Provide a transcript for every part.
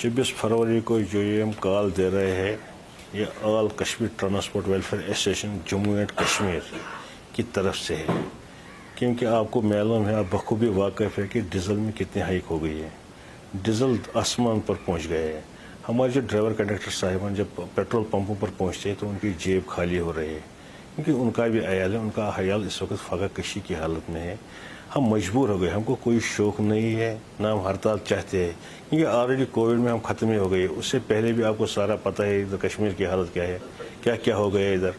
24 फरवरी को जो ये हम कॉल दे रहे हैं, ये all Kashmir transport welfare association Jammu and Kashmir की तरफ से है, क्योंकि आपको मालूम है, आप बखूबी वाकिफ है कि डीजल में कितनी हाइक हो गई है। डीजल आसमान पर पहुंच गए हैं। हमारे जो ड्राइवर कंडक्टर साहिबान जब पेट्रोल पंपों पर पहुंचते हैं तो उनकी जेब खाली हो रही है, क्योंकि उनका भी अयाल है, उनका अयाल इस वक्त फाका कशी की हालत में है। हम मजबूर हो गए, हमको कोई शौक़ नहीं है, ना हम हड़ताल चाहते हैं, क्योंकि ऑलरेडी कोविड में हम ख़त्म ही हो गए। उससे पहले भी आपको सारा पता है इधर कश्मीर की हालत क्या है, क्या क्या हो गया इधर।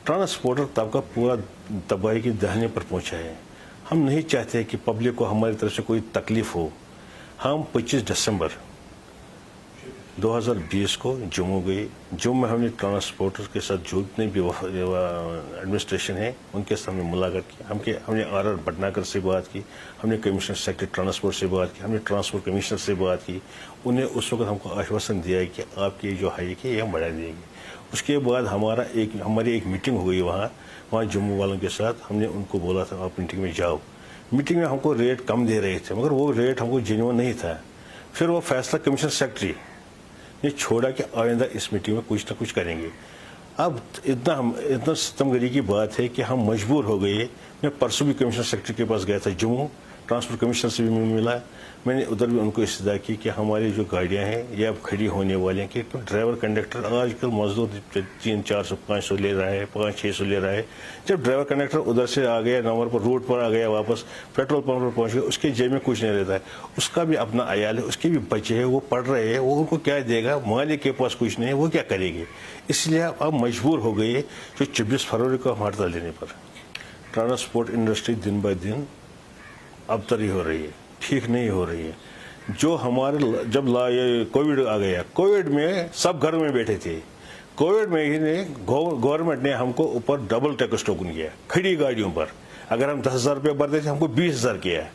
ट्रांसपोर्टर तबका पूरा तबाही की दहाने पर पहुंचा है। हम नहीं चाहते कि पब्लिक को हमारी तरफ से कोई तकलीफ हो। हम 25 दिसंबर 2020 को जम्मू गए। जम्मू में हमने ट्रांसपोर्टर के साथ जो जितने भी एडमिनिस्ट्रेशन है उनके साथ हमने मुलाकात की। हमने आर भटनागर से बात की, हमने कमिश्नर सेक्रेटरी ट्रांसपोर्ट से बात की, हमने ट्रांसपोर्ट कमिश्नर से बात की। उन्हें उस वक्त हमको आश्वासन दिया है कि आपकी जो हाइक है ये हम बढ़ा देंगे। उसके बाद हमारी एक मीटिंग हो गई वहाँ जम्मू वालों के साथ। हमने उनको बोला था आप मीटिंग में जाओ। मीटिंग में हमको रेट कम दे रहे थे, मगर वो रेट हमको जेन्युइन नहीं था। फिर वो फैसला कमिश्नर सेक्रेटरी ने छोड़ा कि आइंदा इस मीटिंग में कुछ ना कुछ करेंगे। अब इतना सितमगरी की बात है कि हम मजबूर हो गए। मैं परसों भी कमिश्नर सेक्रेटरी के पास गया था जम्मू, ट्रांसपोर्ट कमिश्नर से भी मिला। मैंने उधर भी उनको इस्तदा की कि हमारी जो गाड़ियां हैं ये अब खड़ी होने वाली हैं, क्योंकि ड्राइवर कंडक्टर आजकल मजदूर 300-400-500 ले रहा है, 500-600 ले रहा है। जब ड्राइवर कंडक्टर उधर से आ गया नंबर पर, रूट पर आ गया, वापस पेट्रोल पंप पर पहुंच गया, उसके जेब में कुछ नहीं रहता है। उसका भी अपना अयाल है, उसके भी बच्चे हैं, वो पढ़ रहे हैं, वो उनको क्या देगा, मालिक के पास कुछ नहीं है, वो क्या करेंगे। इसलिए अब मजबूर हो गए जो 24 फरवरी को हम हड़ताल देने पर। ट्रांसपोर्ट इंडस्ट्री दिन ब दिन अबतरी हो रही है, ठीक नहीं हो रही है। जो हमारे जब ये कोविड आ गया, कोविड में सब घर में बैठे थे। कोविड में ही गवर्नमेंट ने हमको ऊपर डबल टैक्स टोकन किया खड़ी गाड़ियों पर। अगर हम 10,000 रुपये भरते थे, हमको 20,000 किया।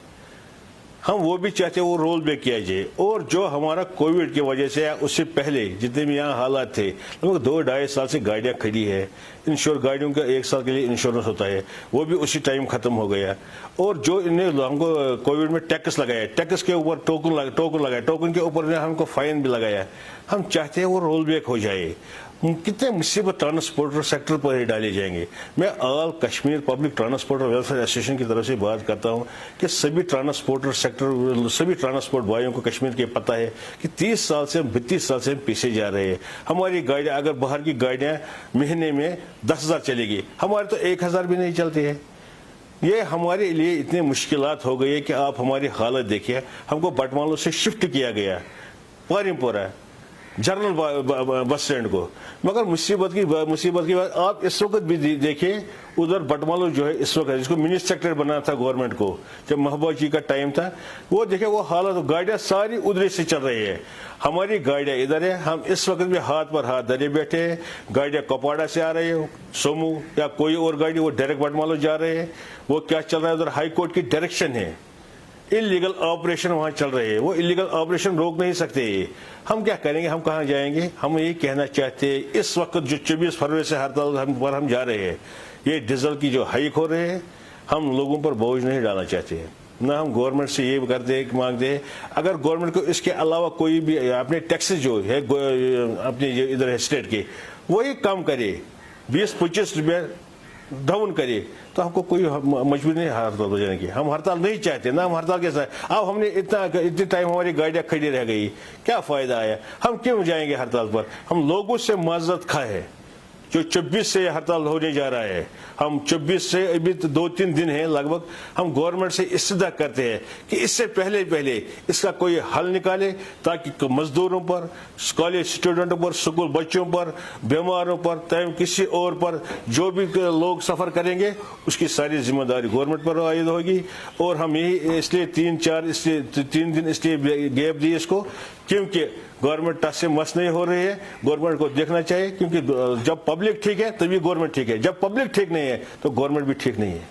हम वो भी चाहते वो रोल बैक किया जाए। और जो हमारा कोविड की वजह से उससे पहले जितने भी यहाँ हालात थे, लगभग 2-2.5 साल से गाड़ियाँ खड़ी है। गाड़ियों का 1 साल के लिए इंश्योरेंस होता है, वो भी उसी टाइम खत्म हो गया। और जो इन्हें हमको कोविड में टैक्स लगाया, टैक्स के ऊपर टोकन लगाया, टोकन के ऊपर हमको फाइन भी लगाया। हम चाहते हैं वो रोल बैक हो जाए। कितने मुसीबत ट्रांसपोर्टर सेक्टर पर ही डाले जाएंगे। मैं all Kashmir public transporter welfare association की तरफ से बात करता हूं कि सभी ट्रांसपोर्टर सेक्टर, सभी ट्रांसपोर्ट भाइयों को कश्मीर के पता है कि 32 साल से हम पीछे जा रहे हैं। हमारी गाड़ियां, अगर बाहर की गाड़ियां महीने में 10,000 चलेगी, हमारे तो 1,000 भी नहीं चलती है। ये हमारे लिए इतनी मुश्किलात हो गई है कि आप हमारी हालत देखिए। हमको बटमालों से शिफ्ट किया गया पारिमपुरा जनरल बस स्टैंड को, मगर मुसीबत की बात आप इस वक्त भी देखिए, उधर बटमालो जो है इस वक्त है, जिसको मिनी सेक्टर बनाना था गवर्नमेंट को जब महबूबा जी का टाइम था, वो देखिए वो हालत, गाड़ियां सारी उधर से चल रही है। हमारी गाड़ियां इधर है, हम इस वक्त भी हाथ पर हाथ धरे बैठे हैं। गाड़ियां कपाड़ा से आ रही है, सोमू या कोई और गाड़ी, वो डायरेक्ट बटमालो जा रहे हैं। वो क्या चल रहा है उधर, हाई कोर्ट की डायरेक्शन है, इलीगल ऑपरेशन वहां चल रहे हैं। वो इलीगल ऑपरेशन रोक नहीं सकते। हम क्या करेंगे, हम कहां जाएंगे। हम ये कहना चाहते हैं इस वक्त जो 24 फरवरी से हड़ताल पर हम जा रहे हैं, ये डीजल की जो हाइक हो रहे हैं, हम लोगों पर बोझ नहीं डालना चाहते हैं। ना हम गवर्नमेंट से ये करते मांगते, अगर गवर्नमेंट को इसके अलावा कोई भी अपने टैक्सेस जो है अपने इधर है स्टेट के, वही कम करे, 20-25 रुपये डाउन करे, तो हमको कोई मजबूरी नहीं हड़ताल हो जाने की। हम हड़ताल नहीं चाहते, ना हम हड़ताल के साथ। अब हमने इतने टाइम हमारी गाड़ियां खड़ी रह गई, क्या फायदा आया, हम क्यों जाएंगे हड़ताल पर। हम लोगों से माजरत खाए जो 24 से हड़ताल होने जा रहा है। हम 24 से अभी 2-3 दिन है लगभग, हम गवर्नमेंट से इस्तदा करते हैं कि इससे पहले इसका कोई हल निकाले, ताकि मजदूरों पर, कॉलेज स्टूडेंटों पर, स्कूल बच्चों पर, बीमारों पर, किसी और पर जो भी लोग सफर करेंगे, उसकी सारी जिम्मेदारी गवर्नमेंट पर आयद होगी। और हम यही इसलिए 3 दिन इसलिए गैप दिए इसको, क्योंकि गवर्नमेंट टस से मस नहीं हो रही है। गवर्नमेंट को देखना चाहिए, क्योंकि जब पब्लिक ठीक है तभी गवर्नमेंट ठीक है, जब पब्लिक ठीक नहीं है तो गवर्नमेंट भी ठीक नहीं है।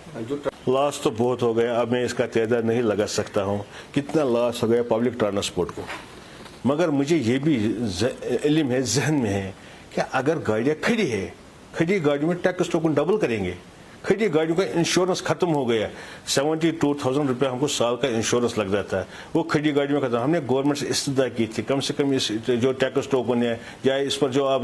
लॉस तो बहुत हो गया, अब मैं इसका तादाद नहीं लगा सकता हूँ कितना लॉस हो गया पब्लिक ट्रांसपोर्ट को। मगर मुझे ये भी इल्म है, जहन में है कि अगर गाड़ियाँ खड़ी है, खड़ी गाड़ियों में टैक्स टोकन डबल करेंगे, खड़ी गाड़ियों का इंश्योरेंस खत्म हो गया। 72,000 रुपये हमको साल का इंश्योरेंस लग जाता है, वो खड़ी गाड़ियों में खत्म। हमने गवर्नमेंट से इस्तदा की थी कम से कम इस जो टैक्स टोकन है या इस पर जो आप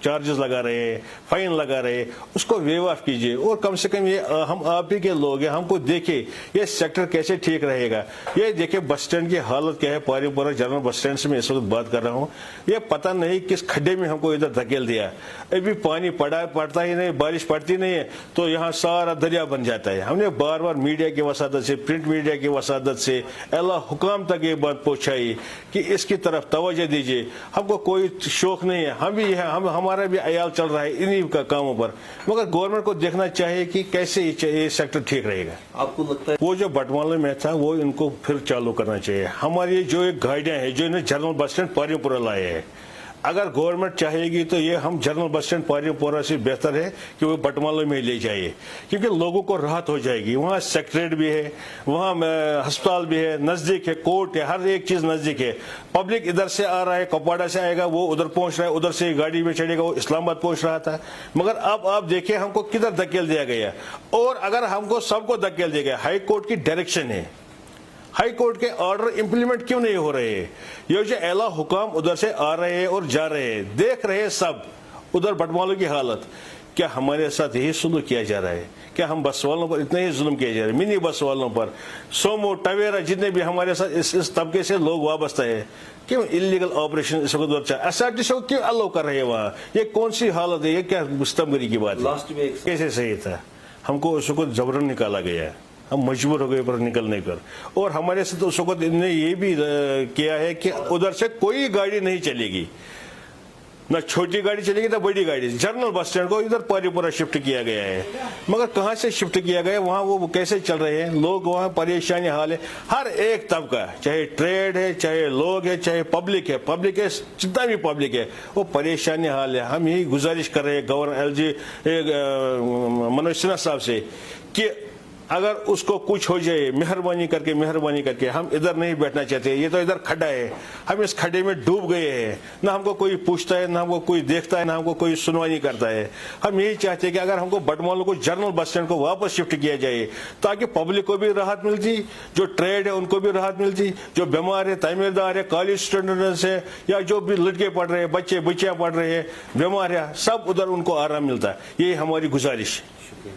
चार्जेस लगा रहे हैं, फाइन लगा रहे हैं, उसको वेव ऑफ कीजिए। और कम से कम ये हम आप ही के लोग हैं, हमको देखे ये सेक्टर कैसे ठीक रहेगा। ये देखिए बस स्टैंड की हालत क्या है, पारीपुरा जनरल बस स्टैंड से मैं इस वक्त बात कर रहा हूँ। ये पता नहीं किस खड्डे में हमको इधर धकेल दिया। अभी पानी पड़ता ही नहीं, बारिश पड़ती नहीं है तो यहाँ सारा दरिया बन जाता है। हमने बार बार मीडिया की वसादत से, प्रिंट मीडिया की वसादत से अल्लाह हुकाम तक ये बात पहुंचाई कि इसकी तरफ तवज्जो दीजिए। हमको कोई शौक नहीं है, हम भी है, हमारा भी अयाल चल रहा है इन्हीं का कामों पर, मगर गवर्नमेंट को देखना चाहिए कि कैसे ये सेक्टर ठीक रहेगा। आपको लगता है वो जो बटमाले में था वो इनको फिर चालू करना चाहिए। हमारी जो एक गाड़ियां हैं जो इन्हें जनरल बस स्टैंड पारीपुरा लाए हैं, अगर गवर्नमेंट चाहेगी तो ये हम जनरल बस स्टैंड पारीपुरा से बेहतर है कि वो बटमालों में ले जाइए, क्योंकि लोगों को राहत हो जाएगी। वहाँ सेक्रेटरीट भी है, वहाँ अस्पताल भी है, नज़दीक है, कोर्ट है, हर एक चीज़ नज़दीक है। पब्लिक इधर से आ रहा है, कपवाड़ा से आएगा वो उधर पहुँच रहा है, उधर से गाड़ी में चढ़ेगा वो इस्लामाबाद पहुँच रहा था। मगर अब आप देखिए हमको किधर धकेल दिया गया। और अगर हमको सबको धकेल दिया गया, हाई कोर्ट की डायरेक्शन है, हाई कोर्ट के ऑर्डर इंप्लीमेंट क्यों नहीं हो रहे हैं? ये जो एला हुकाम उधर से आ रहे हैं और जा रहे हैं, देख रहे हैं सब उधर बटमालों की हालत। क्या हमारे साथ यही सुलूक किया जा रहा है? क्या हम बस वालों पर इतना ही जुल्म किया जा रहा है? मिनी बस वालों पर, सोमो टवेरा जितने भी हमारे साथ इस तबके से लोग वाबस्ता है, क्यों इलीगल ऑपरेशन इस वक्त एसआरटीसी को क्यों अलाउ कर रहे हैं वहाँ? ये कौन सी हालत है? ये क्या मुस्तमगरी की बात है? कैसे सही था? हमको उस वक्त जबरन निकाला गया, हम मजबूर हो गए पर निकलने पर। और हमारे साथ उस वक्त इन्होंने ये भी किया है कि उधर से कोई गाड़ी नहीं चलेगी, ना छोटी गाड़ी चलेगी ना बड़ी गाड़ी। जनरल बस स्टैंड को इधर पारीपुरा शिफ्ट किया गया है, मगर कहाँ से शिफ्ट किया गया, वहाँ वो कैसे चल रहे हैं लोग, वहाँ परेशानी हाल है। हर एक तबका, चाहे ट्रेड है, चाहे लोग है, चाहे पब्लिक है, जितना भी पब्लिक है वो परेशानी हाल है। हम यही गुजारिश कर रहे हैं गवर्नर LG मनोज सिन्हा साहब से कि अगर उसको कुछ हो जाए, मेहरबानी करके हम इधर नहीं बैठना चाहते। ये तो इधर खड्डा है, हम इस खड्डे में डूब गए हैं, ना हमको कोई पूछता है, ना हमको कोई देखता है, ना हमको कोई सुनवाई करता है। हम यही चाहते हैं कि अगर हमको बटमालों को जनरल बस स्टैंड को वापस शिफ्ट किया जाए ताकि पब्लिक को भी राहत मिलती, जो ट्रेड है उनको भी राहत मिलती, जो बीमार है, तामीरदार है, कॉलेज स्टूडेंट्स है, या जो भी लड़के पढ़ रहे हैं, बच्चियाँ पढ़ रहे हैं, बीमार है, सब उधर उनको आराम मिलता है। यही हमारी गुजारिश है।